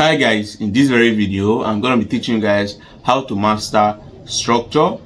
Hi guys, in this very video I'm going to be teaching you guys how to master structure,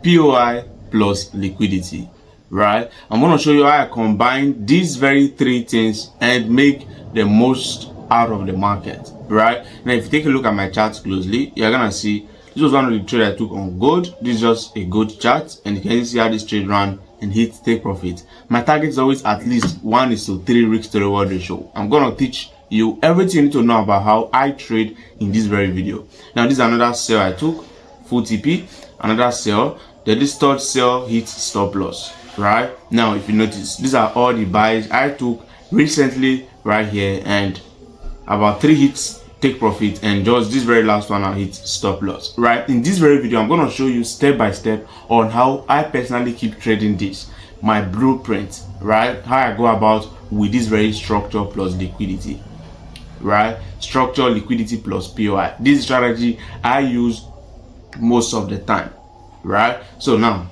POI plus liquidity. Right, I'm going to show you how I combine these very three things and make the most out of the market. Right now, if you take a look at my charts closely, you're going to see this was one of the trades I took on gold. This is just a gold chart, and you can see how this trade ran and hit take profit. My target is always at least 1:3 risk to reward ratio. I'm going to teach you everything you need to know about how I trade in this very video. Now, this is another sell I took, full TP, another sell. Then this third sell hit stop loss. Right now, if you notice, these are all the buys I took recently right here, and about 3 hits take profit, and just this very last one I hit stop loss. Right, in this very video I'm going to show you step by step on how I personally keep trading this, my blueprint, right, how I go about with this very structure plus liquidity. Right, structure, liquidity plus POI. This strategy I use most of the time. Right, so now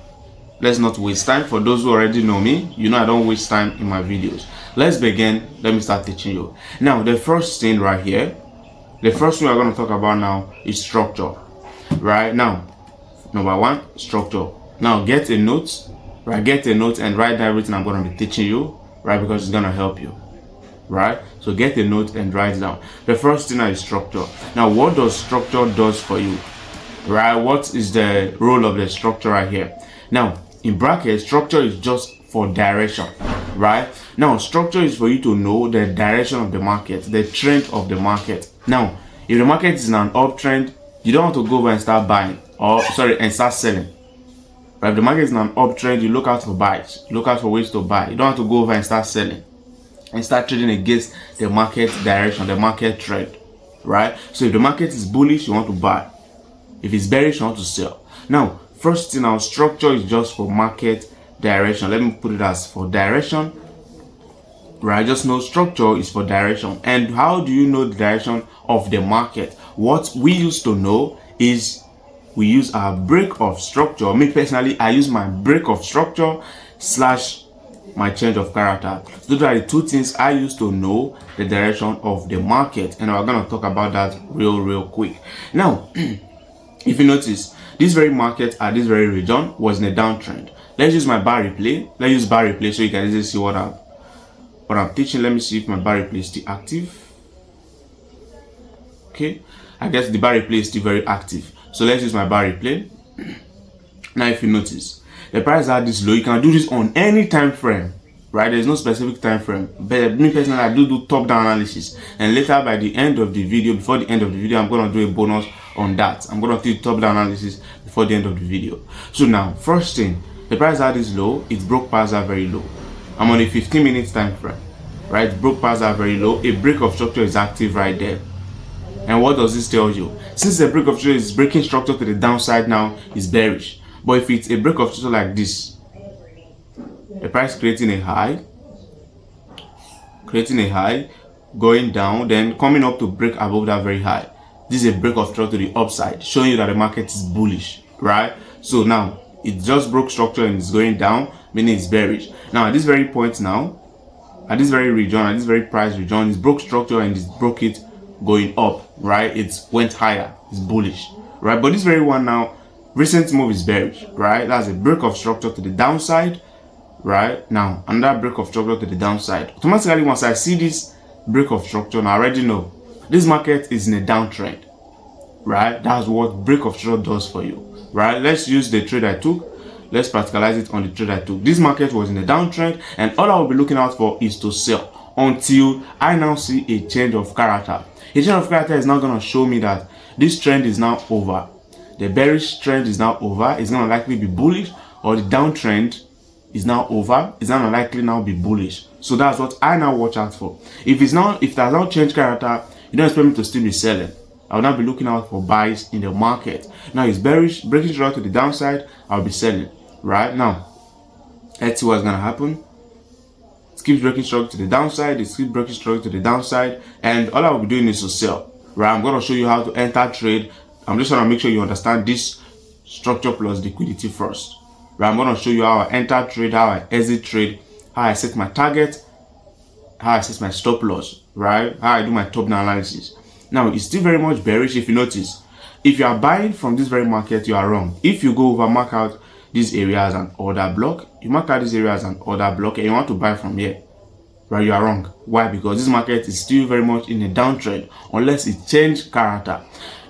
let's not waste time. For those who already know me, you know I don't waste time in my videos. Let's begin. Let me start teaching you. Now, the first thing right here, the first thing we're going to talk about now is structure. Right now, number one, structure. Now get a note, right? Get a note and write down everything I'm going to be teaching you, right? Because it's going to help you. Right, so get a note and write down. The first thing is structure. Now, what does structure does for you? Right, what is the role of the structure right here? Now, in brackets, structure is just for direction. Right now, structure is for you to know the direction of the market, the trend of the market. Now, if the market is in an uptrend, you don't want to go over and start buying, and start selling. Right, if the market is in an uptrend, you look out for buys, look out for ways to buy. You don't want to go over and start selling and start trading against the market direction, the market trend. Right, so if the market is bullish, you want to buy. If it's bearish, you want to sell. Now, first thing, our structure is just for market direction. Let me put it as for direction. Right, just know structure is for direction. And how do you know the direction of the market? What we used to know is we use our break of structure. Me personally, I use my break of structure / my change of character. So those are the two things I used to know the direction of the market, and we're going to talk about that real quick. Now, if you notice, this very market at this very region was in a downtrend. Let's use my bar replay. Let's use bar replay so you can easily see what I'm teaching. Let me see if my bar replay is still active. Okay, I guess the bar replay is still very active. So let's use my bar replay. Now, if you notice, the price at this low, you can do this on any time frame. Right, there's no specific time frame. But me personally, I do top down analysis, and later by the end of the video, before the end of the video, I'm going to do a bonus on that. I'm going to do top down analysis before the end of the video. So now, first thing, the price at this low, it broke past that very low. I'm on a 15 minutes time frame. Right, it broke past that very low. A break of structure is active right there. And what does this tell you? Since the break of structure is breaking structure to the downside, now is bearish. But if it's a break of structure like this, the price creating a high, going down, then coming up to break above that very high, this is a break of structure to the upside, showing you that the market is bullish. Right, so now it just broke structure and it's going down, meaning it's bearish. Now, at this very point now, at this very region, at this very price region, it's broke structure and it's broke it going up. Right, it went higher, it's bullish. Right, but this very one now, recent move is bearish. Right, that's a break of structure to the downside. Right, now another break of structure to the downside. Automatically, once I see this break of structure, I already know this market is in a downtrend. Right, that's what break of structure does for you. Right, let's use the trade I took. Let's practicalize it on the trade I took. This market was in a downtrend, and all I will be looking out for is to sell until I now see a change of character. A change of character is now going to show me that this trend is now over. The bearish trend is now over. It's going to likely be bullish, or the downtrend is now over. It's not likely now be bullish. So that's what I now watch out for. If there's now changed character, you don't expect me to still be selling. I will now be looking out for buys in the market. Now it's bearish, breaking structure to the downside, I'll be selling. Right now, let's see what's gonna happen. It keeps breaking structure to the downside, it keeps breaking structure to the downside, and all I will be doing is to sell. Right, I'm gonna show you how to enter trade. I'm just gonna make sure you understand this structure plus liquidity first. Right, I'm going to show you how I enter trade, how I exit trade, how I set my target, how I set my stop loss, right? How I do my top down analysis. Now, it's still very much bearish. If you notice, if you are buying from this very market, you are wrong. If you go over, mark out this area as an order block, you mark out this area as an order block, and you want to buy from here, right? You are wrong. Why? Because this market is still very much in a downtrend unless it change character.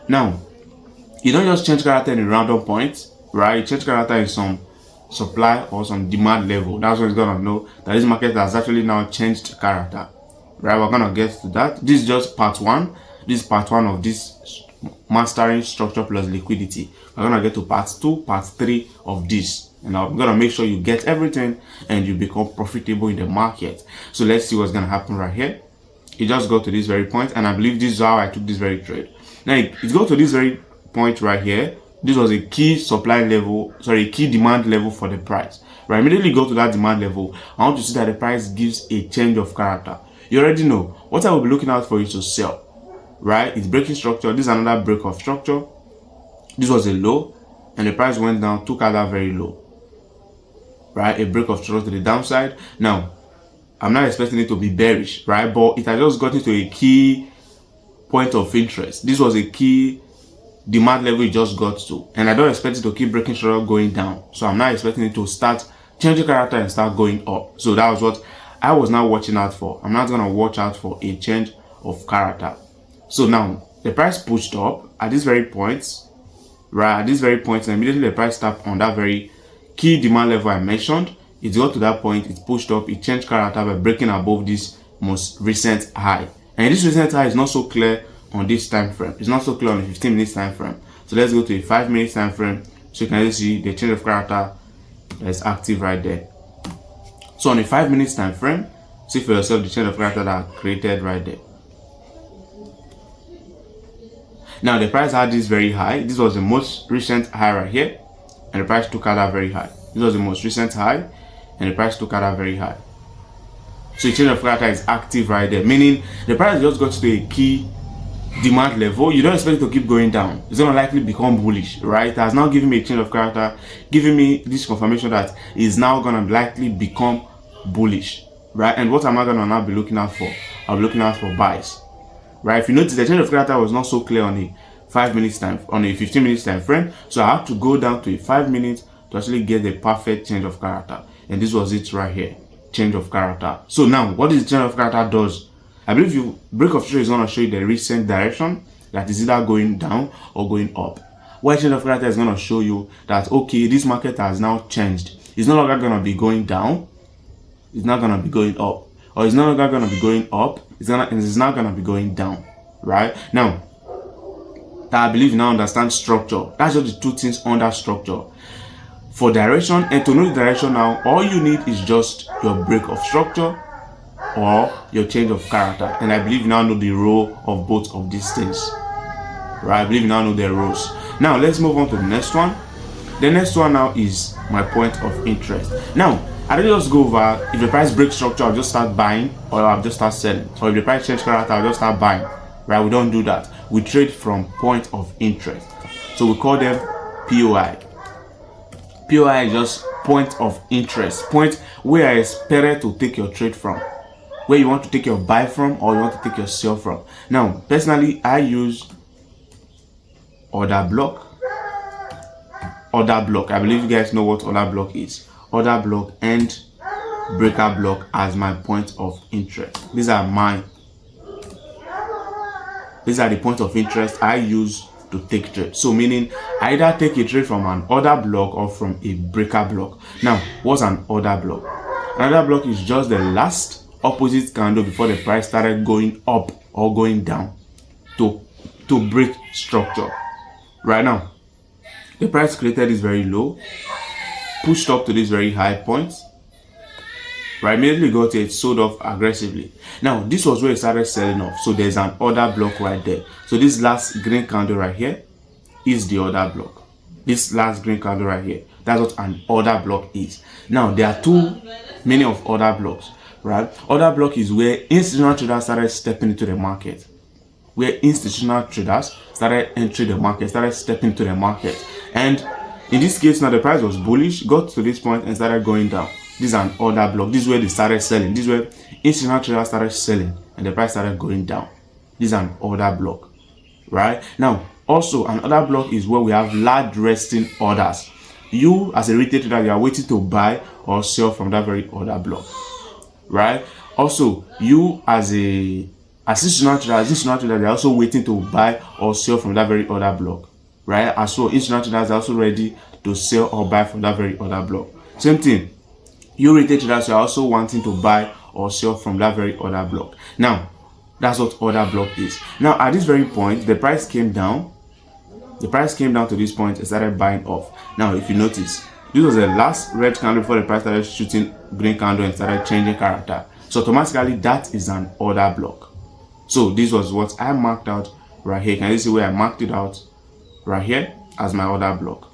Now, you don't just change character in a random point, right? You change character in some supply or some demand level. That's when it's gonna know that this market has actually now changed character, right? We're gonna get to that. This is just part one. This is part one of this mastering structure plus liquidity. We're gonna get to part two, part three of this, and I'm gonna make sure you get everything and you become profitable in the market. So let's see what's gonna happen right here. It just got to this very point, and I believe this is how I took this very trade. Now it got to this very point right here. This was a key supply level, sorry, key demand level for the price. Right, immediately go to that demand level. I want to see that the price gives a change of character. You already know what I will be looking out for is to sell. Right, it's breaking structure. This is another break of structure. This was a low, and the price went down, took out that very low. Right, a break of structure to the downside. Now, I'm not expecting it to be bearish, right? But it has just gotten to a key point of interest. This was a key demand level it just got to, and I don't expect it to keep breaking structure going down. So I'm not expecting it to start changing character and start going up. So that was what I was now watching out for. I'm not gonna watch out for a change of character. So now the price pushed up at this very point, right? At this very point, and immediately the price tapped on that very key demand level I mentioned. It got to that point, it pushed up, it changed character by breaking above this most recent high. And this recent high is not so clear on this time frame. It's not so clear on the 15 minutes time frame. So let's go to a 5 minutes time frame so you can see the change of character that's active right there. So on a 5 minutes time frame, see for yourself the change of character that I created right there. Now the price had this very high. This was the most recent high right here, and the price took out that very high. This was the most recent high, and the price took out that very high. So the change of character is active right there, meaning the price just got to a key demand level. You don't expect it to keep going down. It's gonna likely become bullish, right? It has now given me a change of character, giving me this confirmation that it's now gonna likely become bullish, right? And what am I gonna now be looking out for? I'll be looking out for buys. Right, if you notice, the change of character was not so clear on a 5 minutes time, on a 15 minutes time frame. So I had to go down to a 5 minutes to actually get the perfect change of character. And this was it right here, change of character. So now, what is the change of character does? I believe you break of trade is going to show you the recent direction that is either going down or going up. What change of character is going to show you that, okay, this market has now changed. It's no longer going to be going down. It's not going to be going up. Or it's no longer going to be going up. It's not going to be going down. Right? Now, I believe you now understand structure. That's just the two things under structure. For direction, and to know the direction now, all you need is just your break of structure or your change of character. And I believe you now know the role of both of these things. Right? I believe you now know their roles. Now, let's move on to the next one. The next one now is my point of interest. Now, I don't just go over, if the price breaks structure, I'll just start buying, or I'll just start selling. Or if the price change character, I'll just start buying. Right? We don't do that. We trade from point of interest. So we call them POI. POI is just point of interest. Point where I expected to take your trade from. Where you want to take your buy from, or you want to take your sell from. Now, personally, I use order block. Order block. I believe you guys know what order block is. Order block and breaker block as my point of interest. These are the points of interest I use to take trade. So meaning I either take a trade from an order block or from a breaker block. Now, what's an order block? An order block is just the last opposite candle before the price started going up or going down to break structure. Right now, the price created is very low, pushed up to this very high point, right? Immediately got it, sold off aggressively. Now, this was where it started selling off. So there's an order block right there. So this last green candle right here is the order block. This last green candle right here, that's what an order block is. Now, there are too many of order blocks, right? Order block is where institutional traders started stepping into the market. Where institutional traders started entering the market, started stepping into the market. And in this case, now the price was bullish, got to this point and started going down. This is an order block. This is where they started selling. This is where institutional traders started selling and the price started going down. This is an order block. right? Now, also another block is where we have large resting orders. You as a retail trader, you are waiting to buy or sell from that very order block, right? Also, you as a institutional trader, they're also waiting to buy or sell from that very order block, right? As well, institutional traders are also ready to sell or buy from that very order block. Same thing, you retail traders are also wanting to buy or sell from that very order block. Now, that's what order block is. Now, at this very point, the price came down. The price came down to this point and started buying off. Now, if you notice, this was the last red candle before the price started shooting green candle and started changing character. So automatically, that is an order block. So this was what I marked out right here. Can you see where I marked it out right here as my order block?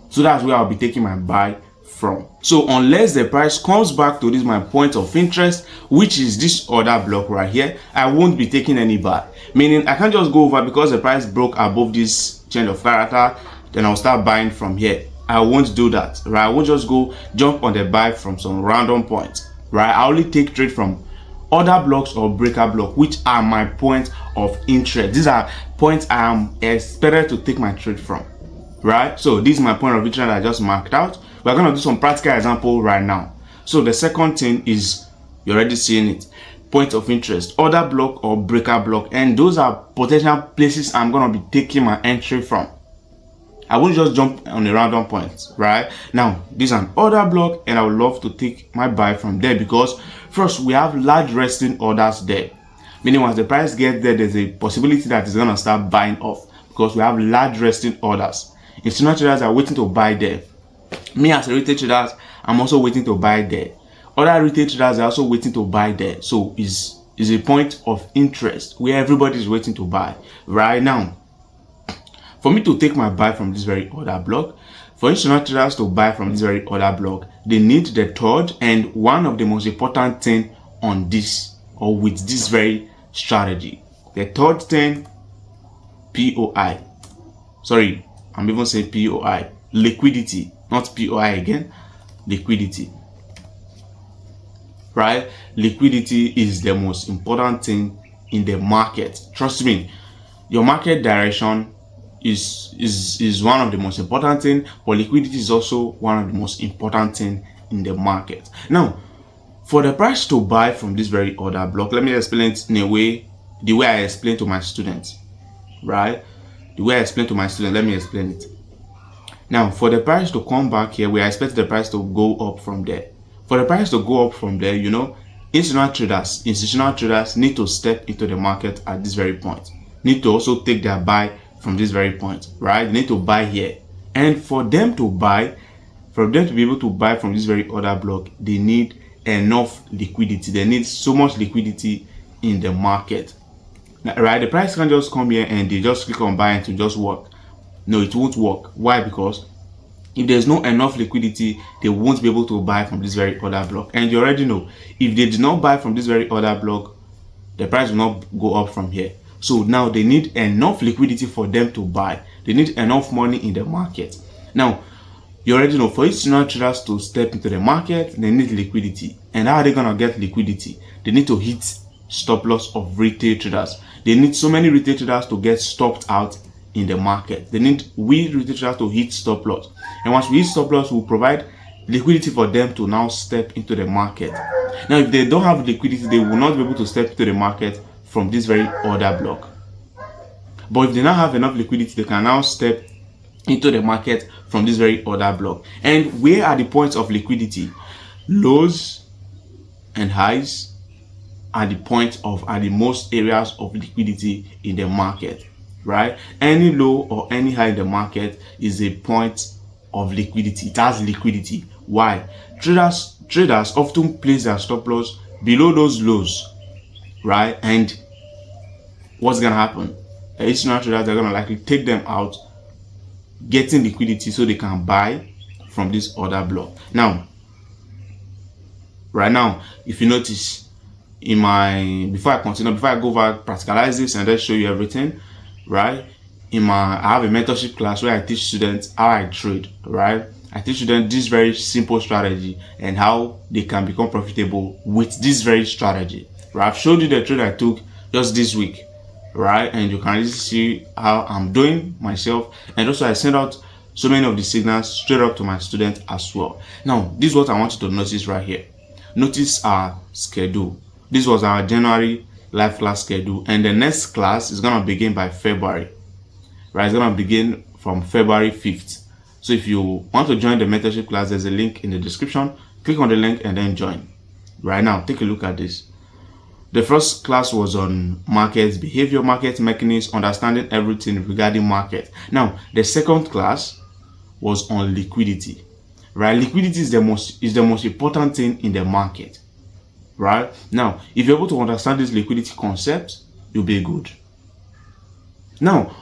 So that's where I'll be taking my buy from. So unless the price comes back to this my point of interest, which is this order block right here, I won't be taking any buy. Meaning I can't just go over because the price broke above this change of character, then I'll start buying from here. I won't do that, right? I won't just go jump on the buy from some random point, right? I only take trade from order blocks or breaker block, which are my point of interest. These are points I am expected to take my trade from, right? So this is my point of interest I just marked out. We're going to do some practical example right now. So the second thing is, you're already seeing it, point of interest, order block or breaker block, and those are potential places I'm going to be taking my entry from. I won't just jump on a random point, right? Now, this is an order block and I would love to take my buy from there because first, we have large resting orders there. Meaning once the price gets there, there's a possibility that it's going to start buying off because we have large resting orders. Institutional traders are waiting to buy there. Me as a retail trader, I'm also waiting to buy there. Other retail traders are also waiting to buy there. So it's a point of interest where everybody is waiting to buy right now. For me to take my buy from this very order block, for institutional traders to buy from this very order block, they need the third and one of the most important thing on this or with this very strategy. The third thing, POI. Sorry, I'm even saying POI. Liquidity, not POI again. Liquidity. Right? Liquidity is the most important thing in the market. Trust me, your market direction is one of the most important thing, but liquidity is also one of the most important thing in the market. Now, for the price to buy from this very order block, let me explain it in a way, the way I explain to my students, right? The way I explain to my students, let me explain it. Now, for the price to come back here, we expect the price to go up from there. For the price to go up from there, you know, institutional traders need to step into the market at this very point. Need to also take their buy from this very point, right? They need to buy here. And for them to buy, for them to be able to buy from this very order block, they need enough liquidity. They need so much liquidity in the market, right? The price can't just come here and they just click on buy and to just work. No, it won't work. Why? Because if there's no enough liquidity, they won't be able to buy from this very order block. And you already know, if they did not buy from this very order block, the price will not go up from here. So now they need enough liquidity for them to buy. They need enough money in the market. Now, you already know, for institutional traders to step into the market, they need liquidity. And how are they going to get liquidity? They need to hit stop loss of retail traders. They need so many retail traders to get stopped out in the market. They need we retail traders to hit stop loss. And once we hit stop loss, we'll provide liquidity for them to now step into the market. Now, if they don't have liquidity, they will not be able to step into the market from this very order block. But if they now have enough liquidity, they can now step into the market from this very order block. And where are the points of liquidity? Lows and highs are the most areas of liquidity in the market, right? Any low or any high in the market is a point of liquidity. It has liquidity. Why? Traders often place their stop loss below those lows, right? And what's gonna happen? The institutional traders are gonna likely take them out, getting liquidity so they can buy from this order block. Now, right now, if you notice before I go over practicalize this and then show you everything, right? I have a mentorship class where I teach students how I trade, right? I teach students this very simple strategy and how they can become profitable with this very strategy, right? I've showed you the trade I took just this week, right? And you can really see how I'm doing myself, and also I send out so many of the signals straight up to my students as well. Now, this is what I want you to notice right here. Notice our schedule. This was our January live class schedule, and the next class is gonna begin by February, right? It's gonna begin from February 5th. So if you want to join the mentorship class, there's a link in the description. Click on the link and then join. Right now, take a look at this. The first class was on market behavior, market mechanisms, understanding everything regarding market. Now, the second class was on liquidity, right? Liquidity is the most important thing in the market, right? Now, if you're able to understand this liquidity concept, you'll be good. Now,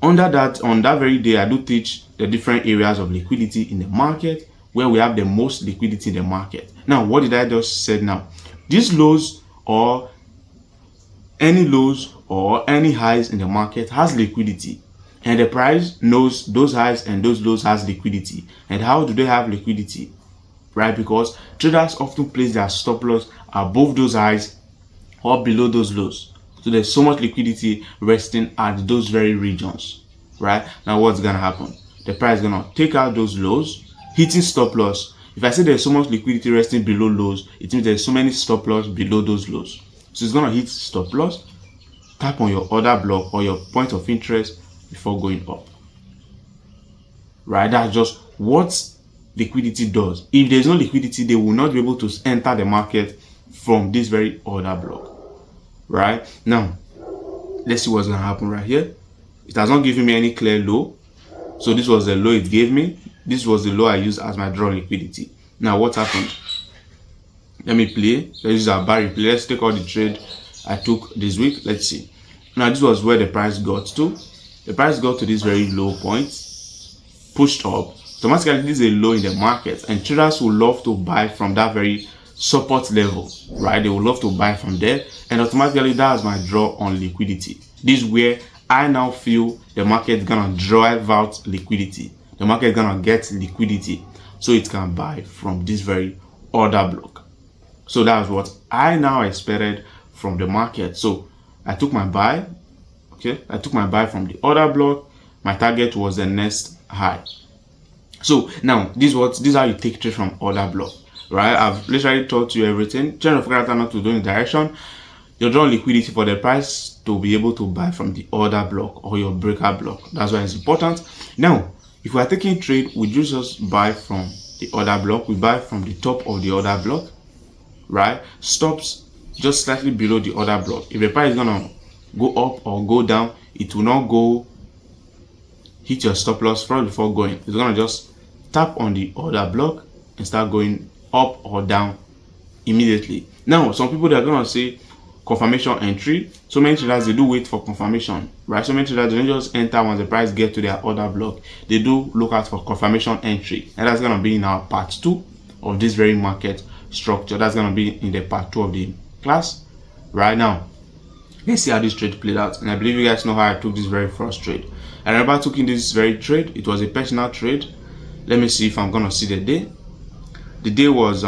on that very day, I do teach the different areas of liquidity in the market where we have the most liquidity in the market. Now, what did I just say now? These lows or any lows or any highs in the market has liquidity, and the price knows those highs and those lows has liquidity. And how do they have liquidity? Right? Because traders often place their stop loss above those highs or below those lows. So there's so much liquidity resting at those very regions, right? Now what's gonna happen? The price is gonna take out those lows, hitting stop loss. If I say there's so much liquidity resting below lows, it means there's so many stop loss below those lows. So it's gonna hit stop loss, tap on your order block or your point of interest before going up, right? That's just what liquidity does. If there's no liquidity, they will not be able to enter the market from this very order block. Right now, let's see what's gonna happen right here. It has not given me any clear low, so this was the low it gave me. This was the low I used as my draw liquidity. Now what happened? Let me play. Let's use our bar replay. Let's take all the trade I took this week. Let's see. Now this was where the price got to. The price got to this very low point, pushed up. Automatically, this is a low in the market, and traders will love to buy from that very support level, right? They will love to buy from there, and automatically that's my draw on liquidity. This is where I now feel the market is gonna drive out liquidity. The market is gonna get liquidity so it can buy from this very order block. So that's what I now expected from the market. So I took my buy. Okay, I took my buy from the order block. My target was the next high. So now this is how you take trade from order block. Right, I've literally taught you everything. Chain of character not to do in direction. You're drawing liquidity for the price to be able to buy from the order block or your breaker block. That's why it's important. Now, if we are taking trade, we just buy from the order block. We buy from the top of the order block, right? Stops just slightly below the order block. If the price is gonna go up or go down, it will not go hit your stop loss first before going. It's gonna just tap on the order block and start going up or down immediately. Now, some people, they're gonna say confirmation entry. So many traders, they do wait for confirmation, right? So many traders, they don't just enter once the price get to their order block. They do look out for confirmation entry, and that's gonna be in our part 2 of this very market structure. That's gonna be in the part 2 of the class. Right now, let's see how this trade played out. And I believe you guys know how I took this very first trade. I remember taking this very trade. It was a personal trade. Let me see if I'm gonna see the day. The day was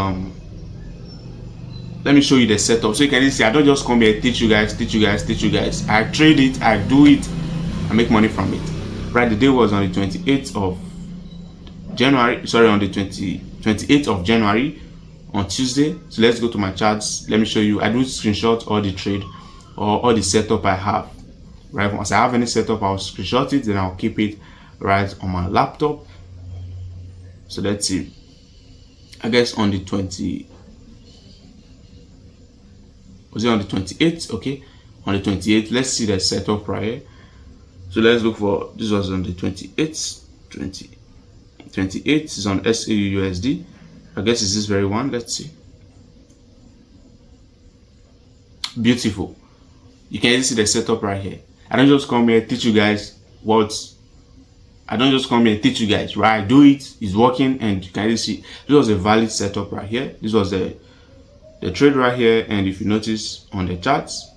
let me show you the setup so you can see. I don't just come here teach you guys. I trade it, I do it, I make money from it. Right, the day was on the 28th of January. Sorry, on the 28th of January, on Tuesday. So let's go to my charts. Let me show you. I do screenshot all the trade or all the setup I have. Right, once I have any setup, I'll screenshot it, then I'll keep it right on my laptop. So let's see. I guess on the 28th, okay, on the 28th, let's see the setup right here. So let's look for, this was on the 28th. 28th is on SAUUSD. I guess it's this very one. Let's see. Beautiful. You can see the setup right here. I don't just come here teach you guys right? I do it, it's working, and you can see this was a valid setup right here. This was the trade right here, and if you notice on the charts,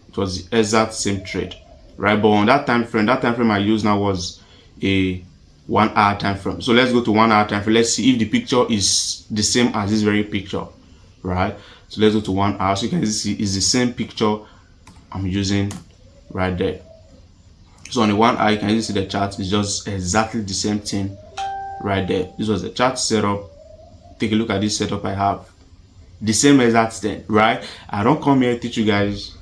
it was the exact same trade, right? But on that time frame I used now was a 1 hour time frame. So let's go to 1 hour time frame. Let's see if the picture is the same as this very picture, right? So let's go to 1 hour. So you can see it's the same picture I'm using right there. So on the one eye, you can see the chart is just exactly the same thing right there. This was the chart setup. Take a look at this setup I have. The same exact thing, right? I don't come here teach you guys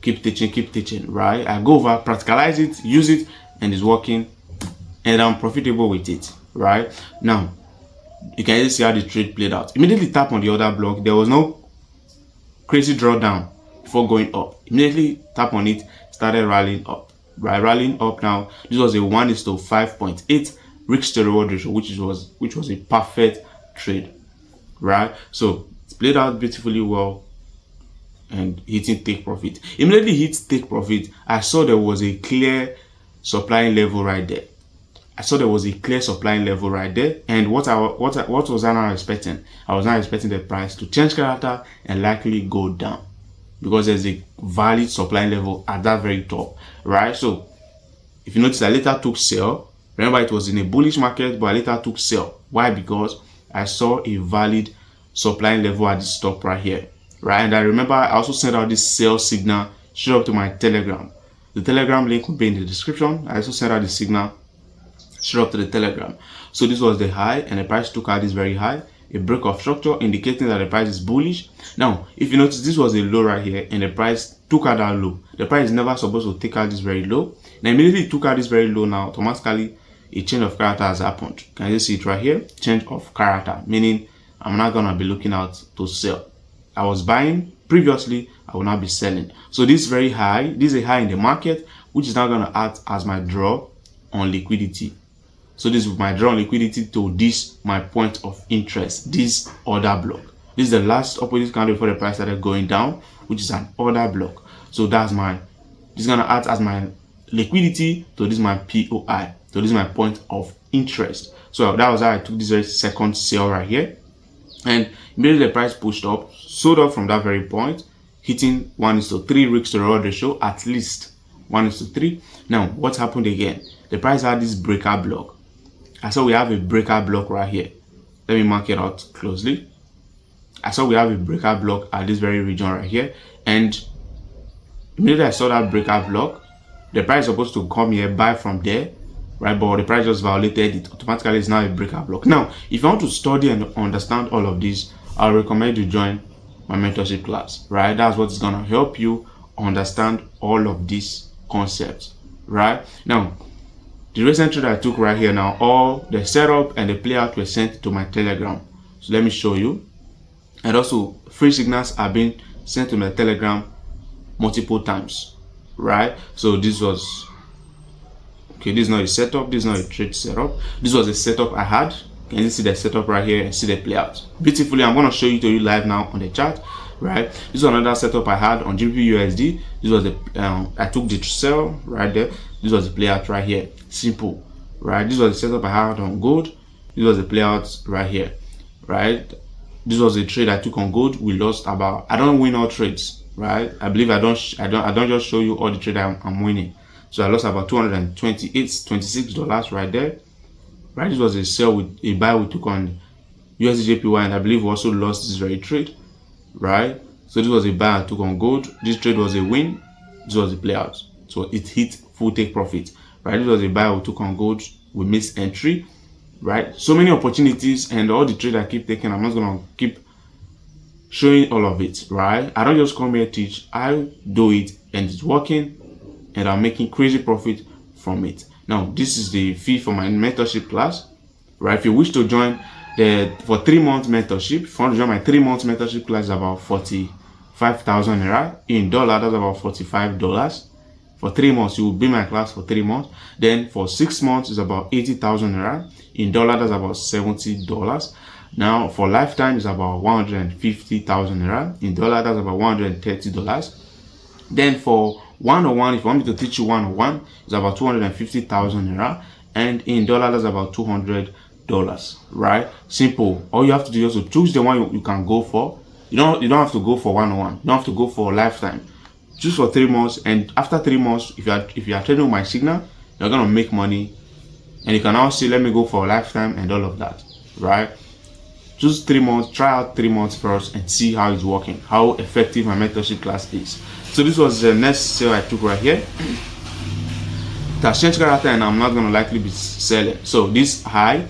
keep teaching, right? I go over, practicalize it, use it, and it's working, and I'm profitable with it, right? Now you can see how the trade played out. Immediately tap on the order block. There was no crazy drawdown before going up. Immediately tap on it, started rallying up, right? Rallying up. Now this was a 1:5.8 risk to reward ratio, which was a perfect trade, right? So it's played out beautifully well and hitting take profit. Immediately hit take profit, I saw there was a clear supply level right there. And what was I now expecting? I was now expecting the price to change character and likely go down, because there's a valid supply level at that very top, right? So if you notice, I later took sell. Remember, it was in a bullish market, but I later took sell. Why? Because I saw a valid supply level at this top right here, right? And I remember I also sent out this sell signal straight up to my Telegram. The Telegram link will be in the description. I also sent out the signal straight up to the Telegram. So this was the high, and the price took out this very high, a break of structure indicating that the price is bullish. Now if you notice, this was a low right here, and the price took out that low. The price is never supposed to take out this very low. Now immediately it took out this very low. Now automatically a change of character has happened. Can you see it right here? Change of character, meaning I'm not gonna be looking out to sell. I was buying previously, I will not be selling. So this is very high. This is a high in the market, which is now gonna act as my draw on liquidity. So this is my draw on liquidity to this my point of interest, this order block. This is the last opposite candle before the price started going down, which is an order block. So this is gonna act as my liquidity to this my POI. So this is my point of interest. So that was how I took this very second sell right here. And immediately the price pushed up, sold up from that very point, hitting 1:3 risk to reward ratio, at least 1:3. Now what happened again? The price had this breaker block. I saw we have a breaker block right here. Let me mark it out closely. I saw we have a breaker block at this very region right here, and immediately I saw that breaker block, the price is supposed to come here, buy from there, right? But the price just violated it. Automatically it's now a breaker block. Now if you want to study and understand all of this, I'll recommend you join my mentorship class, right? That's what's gonna help you understand all of these concepts, right? Now the recent trade I took right here, now all the setup and the playout were sent to my Telegram. So let me show you. And also free signals are being sent to my Telegram multiple times, right? So this was okay. This is not a setup. This is not a trade setup. This was a setup I had. Can you see the setup right here and see the playout beautifully? I'm going to show you to you live now on the chart, right? This is another setup I had on GBP/USD. This was the I took the sell right there. This was the playout right here. Simple, right? This was the setup I had on gold. This was the playout right here, right? This was a trade I took on gold. We lost about, I don't win all trades, right? I believe I don't just show you all the trade I'm winning. So I lost about $26 right there, right? This was a sell with a buy we took on USD/JPY, and I believe we also lost this very trade, right? So this was a buy I took on gold. This trade was a win. This was a playout. So it hit full take profit, right? This was a buy we took on gold. We missed entry, right? So many opportunities, and all the trade I keep taking, I'm not gonna keep showing all of it, right? I don't just come here teach. I do it, and it's working, and I'm making crazy profit from it. Now this is the fee for my mentorship class, right? If you wish to join for 3 months mentorship, if you want to join my 3 months mentorship class, is about 45,000 naira. In dollar, that's about $45. For 3 months, you will be my class for 3 months. Then for 6 months, it's about 80,000 naira. In dollar, that's about $70. Now for lifetime, it's about 150,000 naira. In dollar, that's about $130. Then for 101, if you want me to teach you 101, it's about 250,000 naira. And in dollar, that's about $200, right? Simple. All you have to do is to choose the one you can go for. You don't have to go for 101. You don't have to go for lifetime. Choose for 3 months, and after 3 months, if you are trading with my signal, you're gonna make money, and you can now say, let me go for a lifetime and all of that, right? choose 3 months, try out 3 months first and see how it's working, how effective my mentorship class is. So this was the next sale I took right here. It has changed character and I'm not going to likely be selling. So this high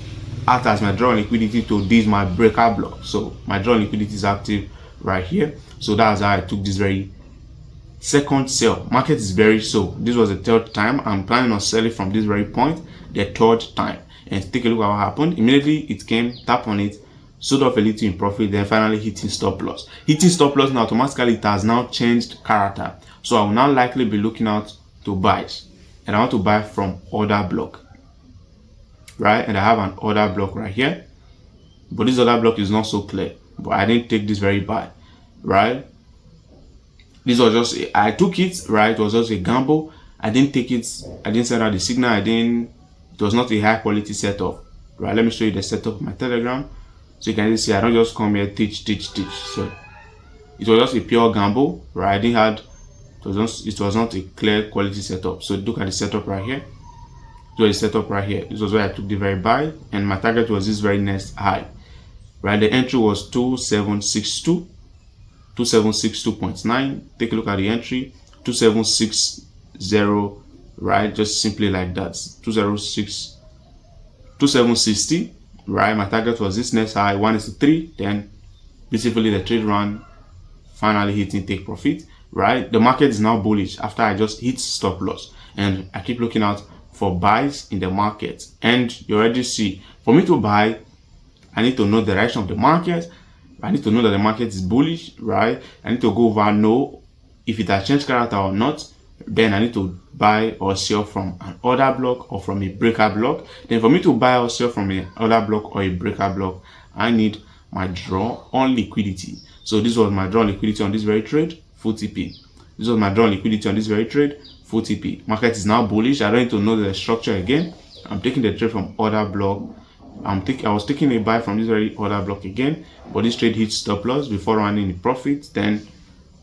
acts as my draw liquidity to this my breaker block. So my draw liquidity is active right here. So that's how I took this very second sale. Market is very so. This was the third time. I'm planning on selling from this very point, the third time. And take a look at what happened. Immediately it came, tap on it, sold off a little in profit, then finally hitting stop loss. Hitting stop loss now automatically it has now changed character. So I will now likely be looking out to buys. And I want to buy from order block. Right? And I have an order block right here. But this order block is not so clear. But I didn't take this very buy. Right? This was just I took it, right? It was just a gamble. I didn't take it, I didn't send out the signal, it was not a high quality setup. Right? Let me show you the setup of my Telegram. So you can see I don't just come here teach. So it was just a pure gamble, right? I didn't had it was not a clear quality setup. So look at the setup right here. So the setup right here. This was where I took the very buy, and my target was this very next high. Right? The entry was 2762. 2762.9. Take a look at the entry. 2760, right? Just simply like that. 2760, right? My target was this next high, 1:3. Then basically the trade run, finally hitting take profit, right? The market is now bullish after I just hit stop loss, and I keep looking out for buys in the market. And you already see, for me to buy, I need to know the direction of the market. I need to know that the market is bullish, right? I need to go over, know if it has changed character or not. Then I need to buy or sell from an order block or from a breaker block. Then for me to buy or sell from an order block or a breaker block, I need my draw on liquidity. So this was my draw liquidity on this very trade, full TP. This was my draw liquidity on this very trade, full TP. Market is now bullish. I don't need to know the structure again. I'm taking the trade from order block. I was taking a buy from this very order block again, but this trade hit stop loss before running in profit. Then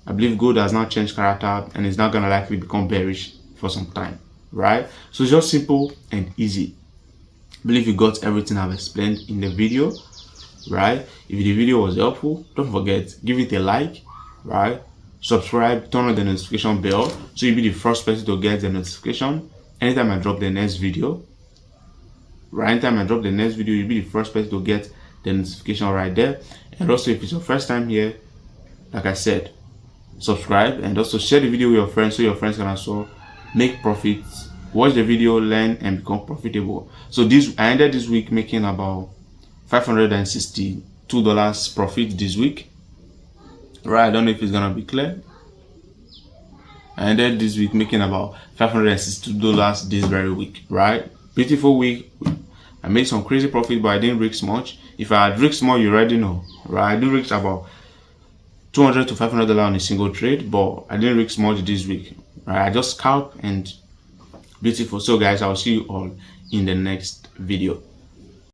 I believe gold has now changed character and is not gonna likely become bearish for some time, right? So it's just simple and easy. I believe you got everything I've explained in the video, right? If the video was helpful, don't forget, give it a like, right? Subscribe, turn on the notification bell so you'll be the first person to get the notification anytime I drop the next video. Right, anytime I drop the next video, you'll be the first person to get the notification right there. And also, if it's your first time here, like I said, subscribe and also share the video with your friends so your friends can also make profits, watch the video, learn and become profitable. So I ended this week making about $562 profit this week. Right, I don't know if it's gonna be clear. I ended this week making about $562 this very week, right? Beautiful week. I made some crazy profit, but I didn't risk much. If I had risked more, you already know, right? I do risk about $200 to $500 on a single trade, but I didn't risk much this week, right? I just scalp and beautiful. So guys, I'll see you all in the next video.